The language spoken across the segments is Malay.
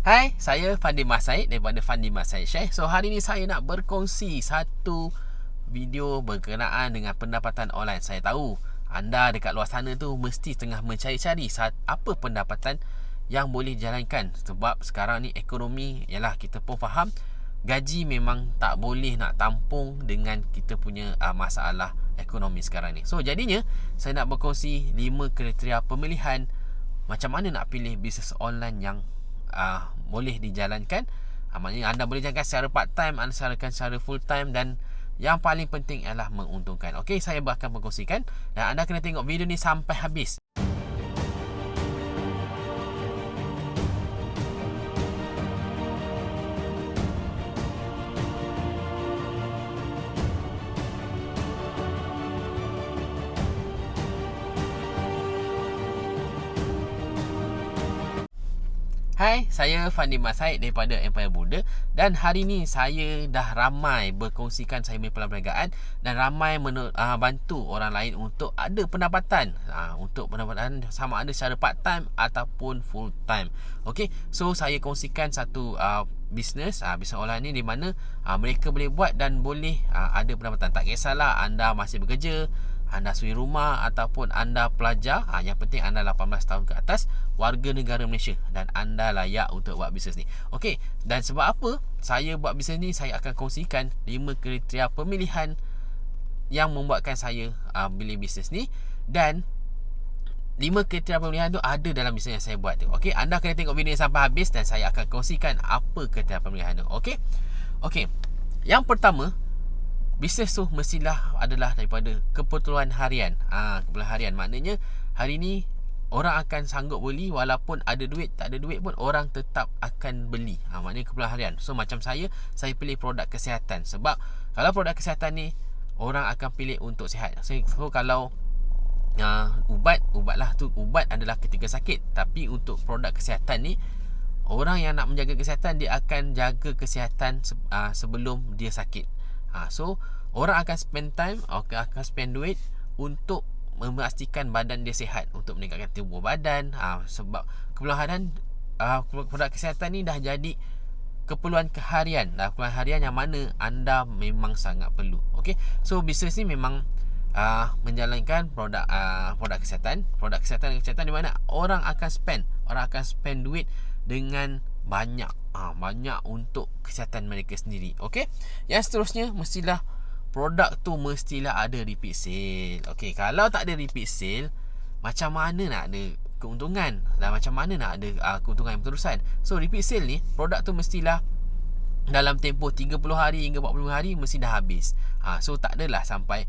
Hai, saya Fandi Masaid daripada Fandi Masaid Syekh. So hari ni saya nak berkongsi satu video berkenaan dengan pendapatan online. Saya tahu anda dekat luar sana tu mesti tengah mencari-cari apa pendapatan yang boleh dijalankan. Sebab sekarang ni ekonomi, yalah kita pun faham, gaji memang tak boleh nak tampung dengan kita punya masalah ekonomi sekarang ni. So jadinya saya nak berkongsi 5 kriteria pemilihan macam mana nak pilih bisnes online yang boleh dijalankan. Maknanya anda boleh jalankan secara part time, anda jalankan secara full time, dan yang paling penting adalah menguntungkan. Okey, saya akan berkongsikan dan anda kena tengok video ni sampai habis. Hai, saya Fandi Masaid daripada Empire Builder, dan hari ni saya dah ramai berkongsikan saya punya perniagaan dan ramai bantu orang lain untuk ada pendapatan. Untuk pendapatan sama ada secara part time ataupun full time. Okey, so saya kongsikan satu bisnes online ni di mana mereka boleh buat dan boleh ada pendapatan. Tak kisahlah anda masih bekerja, anda suri rumah ataupun anda pelajar, yang penting anda 18 tahun ke atas, warga negara Malaysia, dan anda layak untuk buat bisnes ni. Okey, dan sebab apa saya buat bisnes ni, saya akan kongsikan 5 kriteria pemilihan yang membuatkan saya pilih bisnes ni, dan 5 kriteria pemilihan tu ada dalam bisnes yang saya buat tu. Okey, anda kena tengok video ni sampai habis dan saya akan kongsikan apa kriteria pemilihan tu. Okey. Okey. Yang pertama, bisnes tu mestilah adalah daripada keperluan harian. Keperluan harian maknanya hari ni orang akan sanggup beli, walaupun ada duit tak ada duit pun orang tetap akan beli. Maknanya keperluan harian. So macam saya pilih produk kesihatan. Sebab kalau produk kesihatan ni orang akan pilih untuk sihat. So kalau ubat adalah ketika sakit. Tapi untuk produk kesihatan ni, orang yang nak menjaga kesihatan, dia akan jaga kesihatan sebelum dia sakit. So orang akan spend time, akan spend duit untuk memastikan badan dia sihat, untuk meningkatkan tubuh badan. Sebab keperluan harian, produk kesihatan ni dah jadi keperluan harian, keperluan harian yang mana anda memang sangat perlu. Okey, so bisnes ni memang menjalankan produk kesihatan di mana orang akan spend duit dengan banyak untuk kesihatan mereka sendiri. Okey, yang seterusnya mestilah produk tu mestilah ada repeat sale. Okey, kalau tak ada repeat sale, macam mana nak ada keuntungan dan macam mana nak ada keuntungan yang berterusan? So repeat sale ni, produk tu mestilah dalam tempoh 30 hari hingga 45 hari mesti dah habis. So tak adalah sampai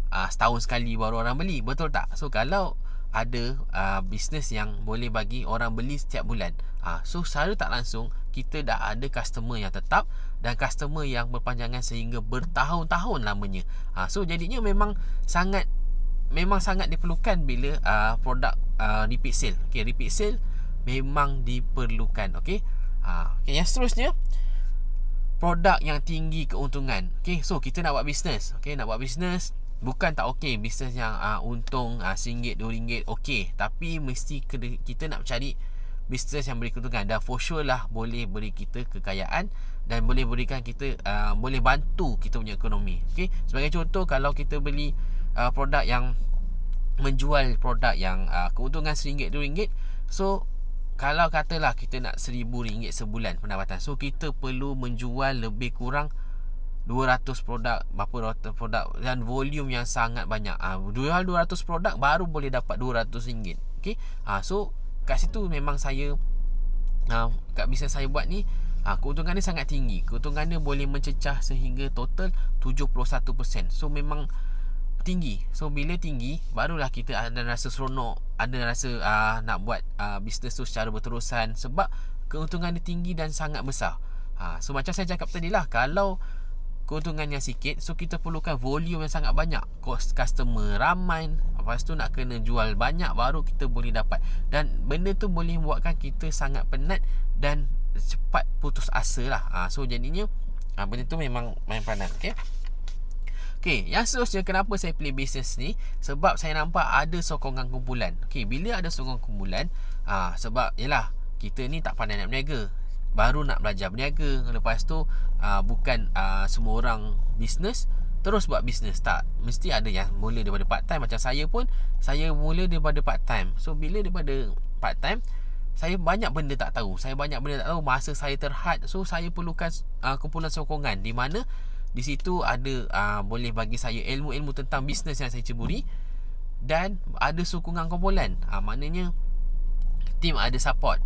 setahun sekali baru orang beli, betul tak? So kalau ada bisnes yang boleh bagi orang beli setiap bulan, so secara tak langsung kita dah ada customer yang tetap dan customer yang berpanjangan sehingga bertahun-tahun lamanya. So jadinya memang sangat diperlukan bila produk repeat sale. Okay, repeat sale memang diperlukan. Okay, yang seterusnya, produk yang tinggi keuntungan. Okay, so kita nak buat bisnes. Okay, nak buat bisnes bukan tak okey, bisnes yang untung RM1, RM2 okey, tapi mesti kita nak cari bisnes yang beri keuntungan, dan for sure lah boleh beri kita kekayaan dan boleh berikan kita boleh bantu kita punya ekonomi. Okey, sebagai contoh, kalau kita beli produk yang menjual produk yang keuntungan RM1, RM2, so kalau katalah kita nak RM1,000 sebulan pendapatan, so kita perlu menjual lebih kurang 200 produk, berapa ratus produk, dan volume yang sangat banyak. Jual 200 produk baru boleh dapat RM200. Okey, so kat situ memang saya kat bisnes saya buat ni, keuntungan dia sangat tinggi. Keuntungan dia boleh mencecah sehingga total 71%. So memang tinggi. So bila tinggi, barulah kita ada rasa seronok, ada rasa nak buat bisnes tu secara berterusan, sebab keuntungan dia tinggi dan sangat besar. So macam saya cakap tadi lah, kalau keuntungannya sikit, so kita perlukan volume yang sangat banyak, customer ramai, lepas tu nak kena jual banyak baru kita boleh dapat, dan benda tu boleh buatkan kita sangat penat dan cepat putus asa lah. So jadinya benda tu memang main peranan. Okay, yang seterusnya, kenapa saya pilih bisnes ni? Sebab saya nampak ada sokongan kumpulan. Okay, bila ada sokongan kumpulan, sebab yelah kita ni tak pandai nak berniaga, baru nak belajar berniaga. Lepas tu bukan semua orang bisnes terus buat bisnes. Tak, mesti ada yang mula daripada part time. Macam saya pun, saya mula daripada part time. So bila daripada part time, saya banyak benda tak tahu. Masa saya terhad. So saya perlukan kumpulan sokongan, di mana di situ ada boleh bagi saya ilmu-ilmu tentang bisnes yang saya ceburi, dan ada sokongan kumpulan. Maknanya team ada support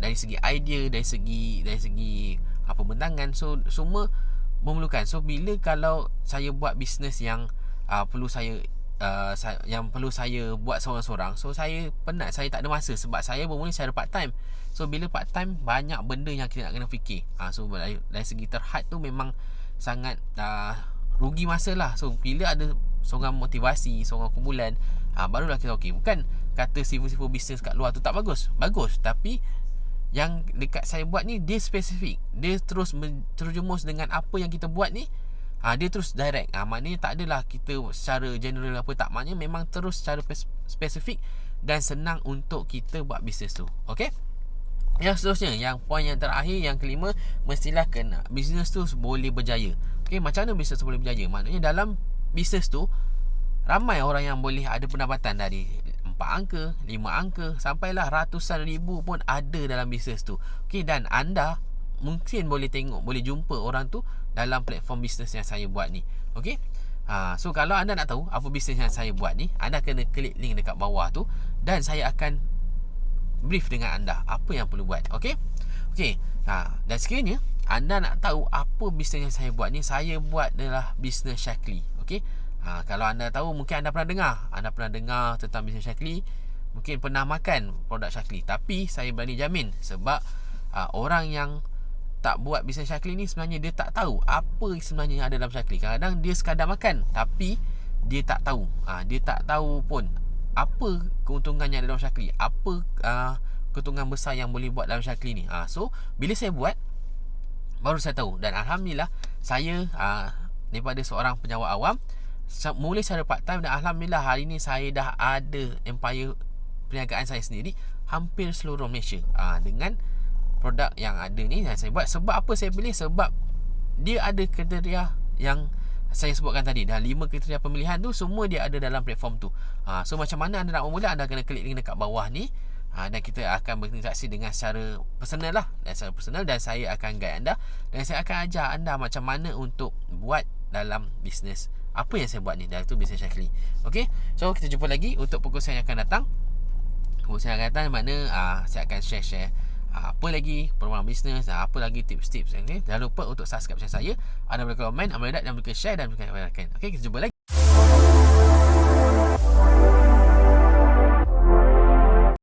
dari segi idea, dari segi pembentangan. So semua memerlukan. So bila kalau saya buat bisnes yang perlu saya buat seorang-seorang, so saya penat, saya tak ada masa, sebab saya bermula secara part time. So bila part time, banyak benda yang kita nak kena fikir. So dari segi terhad tu memang sangat rugi masa lah. So bila ada seorang motivasi, seorang kumpulan, barulah kita okey. Bukan kata sifu-sifu bisnes kat luar tu tak bagus, tapi yang dekat saya buat ni, dia spesifik. Dia terus terjumus dengan apa yang kita buat ni. Dia terus direct. Maknanya tak adalah kita secara general apa, tak. Maknanya memang terus secara spesifik dan senang untuk kita buat bisnes tu. Okey. Yang seterusnya, yang poin yang terakhir, yang kelima, mestilah kena bisnes tu boleh berjaya. Okey, macam mana bisnes tu boleh berjaya? Maknanya dalam bisnes tu ramai orang yang boleh ada pendapatan dari 4 angka, 5 angka, sampailah ratusan ribu pun ada dalam bisnes tu. Okey, dan anda mungkin boleh tengok, boleh jumpa orang tu dalam platform bisnes yang saya buat ni. Okey. So kalau anda nak tahu apa bisnes yang saya buat ni, anda kena klik link dekat bawah tu, dan saya akan brief dengan anda apa yang perlu buat. Okey. Dan sekiranya anda nak tahu apa bisnes yang saya buat ni, saya buat adalah bisnes Shaklee. Okey. Kalau anda tahu, mungkin anda pernah dengar tentang bisnes Shaklee, mungkin pernah makan produk Shaklee. Tapi saya berani jamin, sebab orang yang tak buat bisnes Shaklee ni, sebenarnya dia tak tahu apa sebenarnya yang ada dalam Shaklee. Kadang-kadang dia sekadar makan, tapi dia tak tahu. Dia tak tahu pun apa keuntungan yang ada dalam Shaklee, apa keuntungan besar yang boleh buat dalam Shaklee ni. So bila saya buat, baru saya tahu. Dan Alhamdulillah, saya daripada seorang penjawat awam, mula secara part time, dan Alhamdulillah hari ni saya dah ada empire perniagaan saya sendiri hampir seluruh Malaysia dengan produk yang ada ni yang saya buat. Sebab apa saya pilih? Sebab dia ada kriteria yang saya sebutkan tadi. Dan 5 kriteria pemilihan tu semua dia ada dalam platform tu. So macam mana anda nak memula? Anda kena klik link dekat bawah ni, dan kita akan berinteraksi dengan secara personal lah. Dan saya akan guide anda, dan saya akan ajar anda macam mana untuk buat dalam bisnes apa yang saya buat ni, dan itu bisnes Shaklee. Okey, so kita jumpa lagi untuk perkongsian yang akan datang. Mana saya akan share apa lagi perkembangan bisnes, apa lagi tips-tips. Okay? Jangan lupa untuk subscribe channel saya. Anda boleh komen, anda boleh like, dan boleh share, dan boleh like. Okey, kita jumpa lagi.